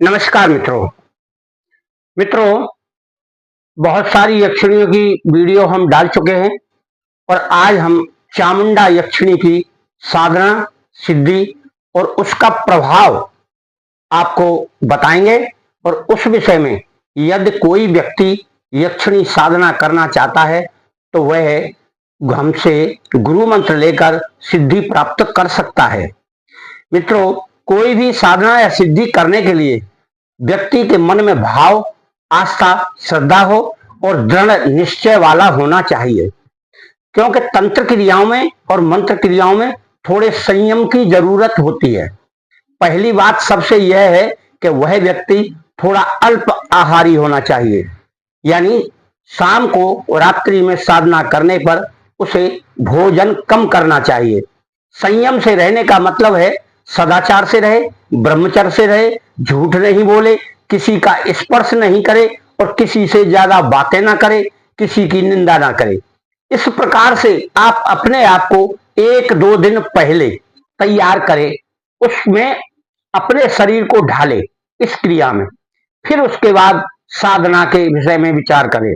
नमस्कार मित्रों बहुत सारी यक्षिणियों की वीडियो हम डाल चुके हैं और आज हम चामुंडा यक्षिणी की साधना सिद्धि और उसका प्रभाव आपको बताएंगे। और उस विषय में यदि कोई व्यक्ति यक्षिणी साधना करना चाहता है तो वह हमसे गुरु मंत्र लेकर सिद्धि प्राप्त कर सकता है। मित्रों, कोई भी साधना या सिद्धि करने के लिए व्यक्ति के मन में भाव, आस्था, श्रद्धा हो और दृढ़ निश्चय वाला होना चाहिए, क्योंकि तंत्र क्रियाओं में और मंत्र क्रियाओं में थोड़े संयम की जरूरत होती है। पहली बात सबसे यह है कि वह व्यक्ति थोड़ा अल्प आहारी होना चाहिए, यानी शाम को रात्रि में साधना करने पर उसे भोजन कम करना चाहिए। संयम से रहने का मतलब है सदाचार से रहे, ब्रह्मचर्य से रहे, झूठ नहीं बोले, किसी का स्पर्श नहीं करे और किसी से ज्यादा बातें ना करे, किसी की निंदा ना करे। इस प्रकार से आप अपने आप को 1-2 दिन पहले तैयार करें, उसमें अपने शरीर को ढाले इस क्रिया में, फिर उसके बाद साधना के विषय में विचार करें।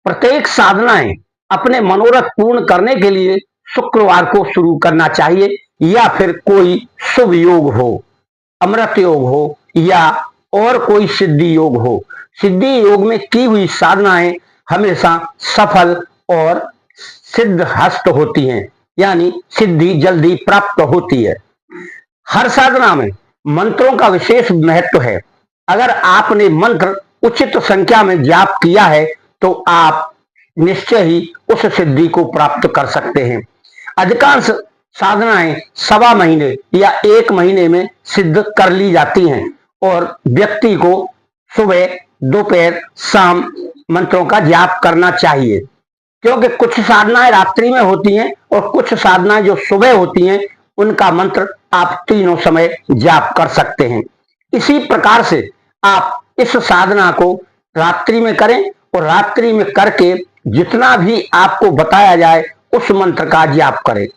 प्रत्येक साधनाएं अपने मनोरथ पूर्ण करने के लिए शुक्रवार को शुरू करना चाहिए, या फिर कोई शुभ योग हो, अमृत योग हो या और कोई सिद्धि योग हो। सिद्धि योग में की हुई साधनाएं हमेशा सफल और सिद्ध हस्त होती हैं, यानी सिद्धि जल्दी प्राप्त होती है। हर साधना में मंत्रों का विशेष महत्व है। अगर आपने मंत्र उचित संख्या में जाप किया है तो आप निश्चय ही उस सिद्धि को प्राप्त कर सकते हैं। अधिकांश साधनाएं 1.25 महीने या 1 महीने में सिद्ध कर ली जाती हैं और व्यक्ति को सुबह, दोपहर, शाम मंत्रों का जाप करना चाहिए, क्योंकि कुछ साधनाएं रात्रि में होती हैं और कुछ साधनाएं जो सुबह होती हैं उनका मंत्र आप तीनों समय जाप कर सकते हैं। इसी प्रकार से आप इस साधना को रात्रि में करें और रात्रि में करके जितना भी आपको बताया जाए उस मंत्र का जाप करें।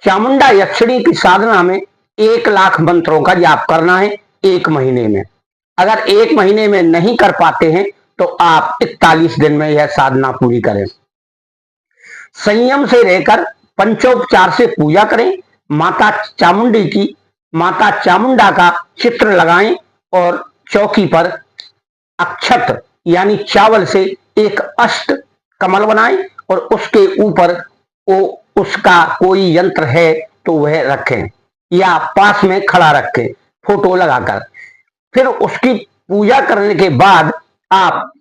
चामुंडा यक्षिणी की साधना में 1 लाख मंत्रों का जाप करना है 1 महीने में। अगर 1 महीने में नहीं कर पाते हैं तो आप 41 दिन में यह साधना पूरी करें। संयम से रहकर पंचोपचार से पूजा करें। माता चामुंडा का चित्र लगाएं और चौकी पर अक्षत यानी चावल से एक अष्ट कमल बनाएं और उसके ऊपर उसका कोई यंत्र है तो वह रखें या पास में खड़ा रखें फोटो लगाकर। फिर उसकी पूजा करने के बाद आप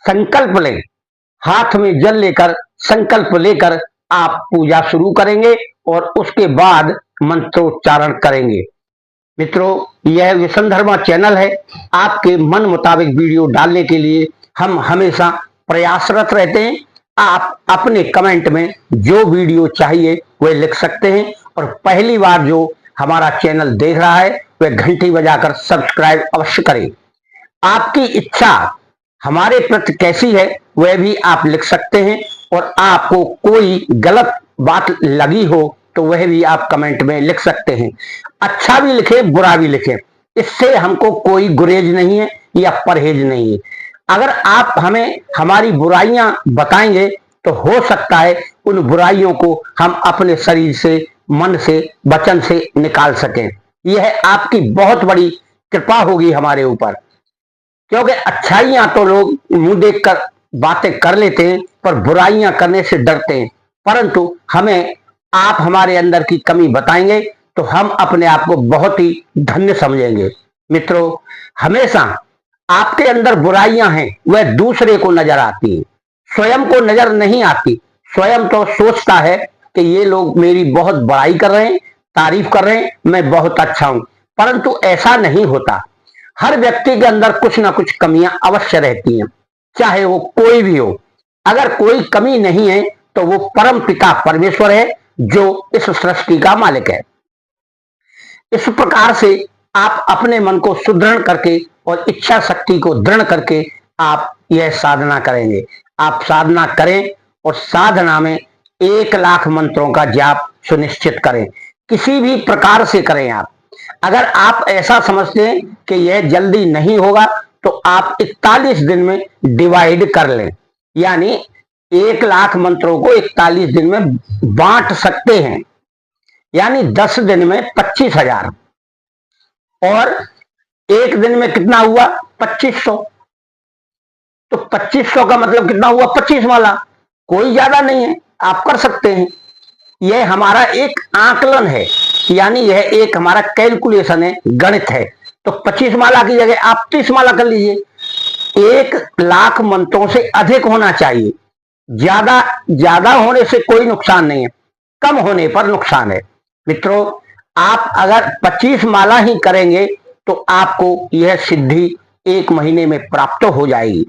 संकल्प लें, हाथ में जल लेकर संकल्प लेकर आप पूजा शुरू करेंगे और उसके बाद मंत्रोच्चारण करेंगे। मित्रों, यह विसंधर्मा चैनल है। आपके मन मुताबिक वीडियो डालने के लिए हम हमेशा प्रयासरत रहते हैं। आप अपने कमेंट में जो वीडियो चाहिए वह लिख सकते हैं और पहली बार जो हमारा चैनल देख रहा है वह घंटी बजाकर सब्सक्राइब अवश्य करें। आपकी इच्छा हमारे प्रति कैसी है वह भी आप लिख सकते हैं और आपको कोई गलत बात लगी हो तो वह भी आप कमेंट में लिख सकते हैं। अच्छा भी लिखें, बुरा भी लिखें, इससे हमको कोई गुरेज नहीं है या परहेज नहीं है। अगर आप हमें हमारी बुराइयां बताएंगे तो हो सकता है उन बुराइयों को हम अपने शरीर से, मन से, वचन से निकाल सकें। यह आपकी बहुत बड़ी कृपा होगी हमारे ऊपर, क्योंकि अच्छाइयां तो लोग मुंह देखकर बातें कर लेते हैं पर बुराइयां करने से डरते हैं। परंतु हमें आप हमारे अंदर की कमी बताएंगे तो हम अपने आप को बहुत ही धन्य समझेंगे। मित्रों, हमेशा आपके अंदर बुराइयां हैं वह दूसरे को नजर आती हैं, स्वयं को नजर नहीं आती। स्वयं तो सोचता है कि ये लोग मेरी बहुत बड़ाई कर रहे हैं, तारीफ कर रहे हैं, मैं बहुत अच्छा हूं, परंतु ऐसा नहीं होता। हर व्यक्ति के अंदर कुछ ना कुछ कमियां अवश्य रहती हैं, चाहे वो कोई भी हो। अगर कोई कमी नहीं है तो वो परम पिता परमेश्वर है जो इस सृष्टि का मालिक है। इस प्रकार से आप अपने मन को सुदृढ़ करके और इच्छा शक्ति को दृढ़ करके आप यह साधना करेंगे। आप साधना करें और साधना में 1 लाख मंत्रों का जाप सुनिश्चित करें। किसी भी प्रकार से करें आप। अगर आप ऐसा समझते हैं कि यह जल्दी नहीं होगा तो आप 41 दिन में डिवाइड कर लें, यानी 1 लाख मंत्रों को 41 दिन में बांट सकते हैं, यानी 10 दिन में 25,000 और एक दिन में कितना हुआ 2500। तो 2500 का मतलब कितना हुआ 25 माला, कोई ज्यादा नहीं है, आप कर सकते हैं। यह हमारा एक आकलन है, यानी यह एक हमारा कैलकुलेशन है, गणित है। तो 25 माला की जगह आप 30 माला कर लीजिए। 1 लाख मंत्रों से अधिक होना चाहिए, ज्यादा ज्यादा होने से कोई नुकसान नहीं है, कम होने पर नुकसान है। मित्रों, आप अगर 25 माला ही करेंगे तो आपको यह सिद्धि 1 महीने में प्राप्त हो जाएगी।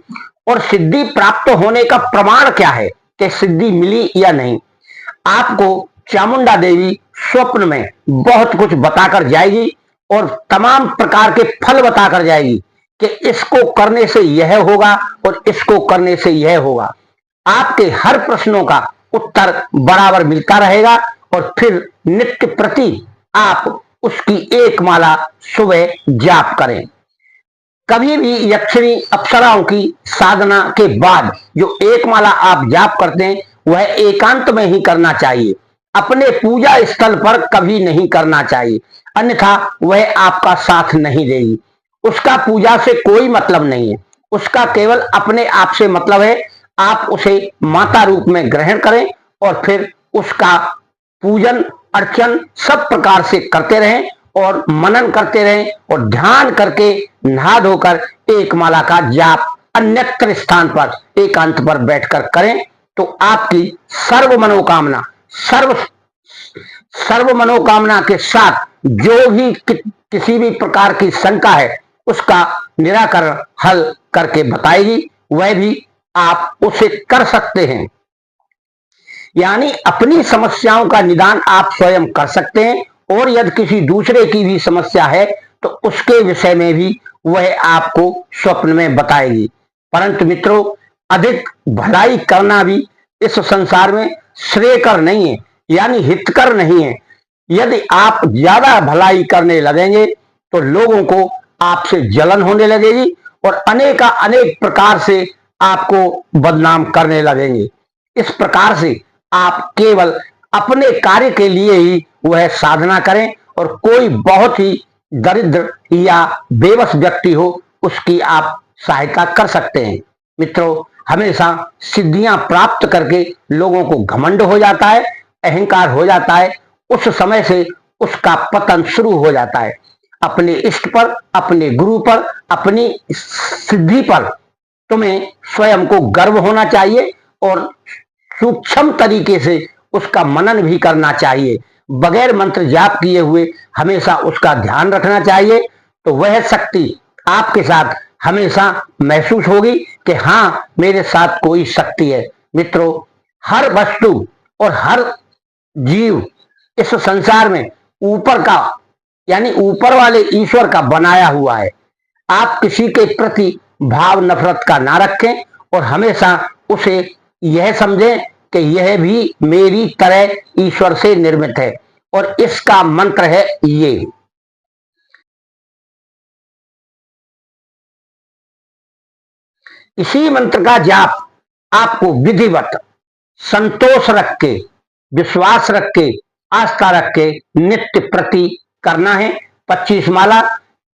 और सिद्धि प्राप्त होने का प्रमाण क्या है कि सिद्धि मिली या नहीं? आपको चामुंडा देवी स्वप्न में बहुत कुछ बताकर जाएगी और तमाम प्रकार के फल बताकर जाएगी कि इसको करने से यह होगा और इसको करने से यह होगा। आपके हर प्रश्नों का उत्तर बराबर मिलता रहेगा और फिर नित्य प्रति आप उसकी 1 माला सुबह जाप करें। कभी भी यक्षिणी अप्सराओं की साधना के बाद जो 1 माला आप जाप करते हैं वह एकांत में ही करना चाहिए, अपने पूजा स्थल पर कभी नहीं करना चाहिए, अन्यथा वह आपका साथ नहीं देगी। उसका पूजा से कोई मतलब नहीं है, उसका केवल अपने आप से मतलब है। आप उसे माता रूप में ग्रहण करें और फिर उसका पूजन अर्चन सब प्रकार से करते रहें और मनन करते रहें और ध्यान करके नहा धोकर 1 माला का जाप अन्यत्र स्थान पर एकांत पर बैठकर करें तो आपकी सर्व मनोकामना के साथ जो भी किसी भी प्रकार की शंका है उसका निराकरण हल करके बताएगी, वह भी आप उसे कर सकते हैं। यानी अपनी समस्याओं का निदान आप स्वयं कर सकते हैं और यदि किसी दूसरे की भी समस्या है तो उसके विषय में भी वह आपको स्वप्न में बताएगी। परंतु मित्रों, अधिक भलाई करना भी इस संसार में श्रेयकर नहीं है, यानी हितकर नहीं है। यदि आप ज्यादा भलाई करने लगेंगे तो लोगों को आपसे जलन होने लगेगी और अनेक प्रकार से आपको बदनाम करने लगेंगे। इस प्रकार से आप केवल अपने कार्य के लिए ही वह साधना करें और कोई बहुत ही दरिद्र या बेबस व्यक्ति हो उसकी आप सहायता कर सकते हैं। मित्रों, हमेशा सिद्धियां प्राप्त करके लोगों को घमंड हो जाता है, अहंकार हो जाता है, उस समय से उसका पतन शुरू हो जाता है। अपने इष्ट पर, अपने गुरु पर, अपनी सिद्धि पर तुम्हें स्वयं को गर्व होना चाहिए और सूक्ष्म तरीके से उसका मनन भी करना चाहिए। बगैर मंत्र जाप किए हुए हमेशा उसका ध्यान रखना चाहिए, तो वह शक्ति आपके साथ हमेशा महसूस होगी कि हाँ, मेरे साथ कोई शक्ति है। मित्रों, हर वस्तु और हर जीव इस संसार में ऊपर का, यानी ऊपर वाले ईश्वर का बनाया हुआ है। आप किसी के प्रति भाव नफरत का ना रखें और हमेशा उसे यह समझें कि यह भी मेरी तरह ईश्वर से निर्मित है और इसका मंत्र है ये। इसी मंत्र का जाप आपको विधिवत संतोष रख के, विश्वास रख के, आस्था रख के नित्य प्रति करना है। 25 माला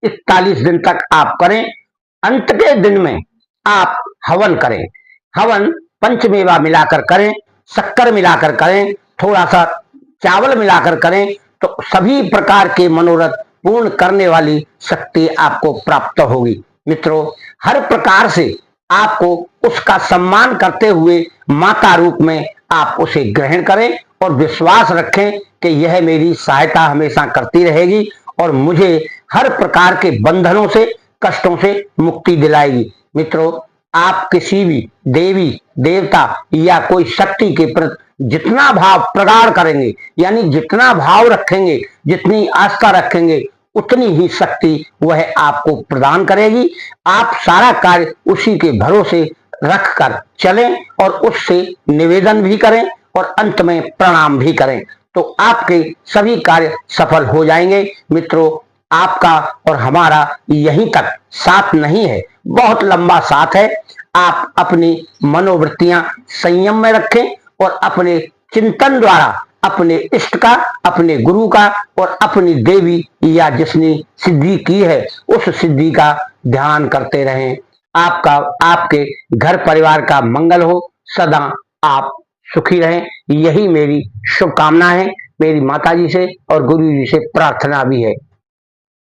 41 दिन तक आप करें। अंत के दिन में आप हवन करें। हवन पंचमेवा मिलाकर करें, शक्कर मिलाकर करें, थोड़ा सा चावल मिलाकर करें, तो सभी प्रकार के मनोरथ पूर्ण करने वाली शक्ति आपको प्राप्त होगी। मित्रों, हर प्रकार से आपको उसका सम्मान करते हुए माता रूप में आप उसे ग्रहण करें और विश्वास रखें कि यह मेरी सहायता हमेशा करती रहेगी और मुझे हर प्रकार के बंधनों से, कष्टों से मुक्ति दिलाएगी। मित्रों, आप किसी भी देवी देवता या कोई शक्ति के प्रति जितना भाव प्रगाढ़ करेंगे, यानी जितना भाव रखेंगे, जितनी आस्था रखेंगे, उतनी ही शक्ति वह आपको प्रदान करेगी। आप सारा कार्य उसी के भरोसे रखकर चलें और उससे निवेदन भी करें और अंत में प्रणाम भी करें, तो आपके सभी कार्य सफल हो जाएंगे। मित्रों, आपका और हमारा यहीं तक साथ नहीं है, बहुत लंबा साथ है। आप अपनी मनोवृत्तियां संयम में रखें और अपने चिंतन द्वारा अपने इष्ट का, अपने गुरु का और अपनी देवी या जिसने सिद्धि की है उस सिद्धि का ध्यान करते रहें। आपका, आपके घर परिवार का मंगल हो, सदा आप सुखी रहें, यही मेरी शुभकामना है। मेरी माताजी से और गुरु जी से प्रार्थना भी है।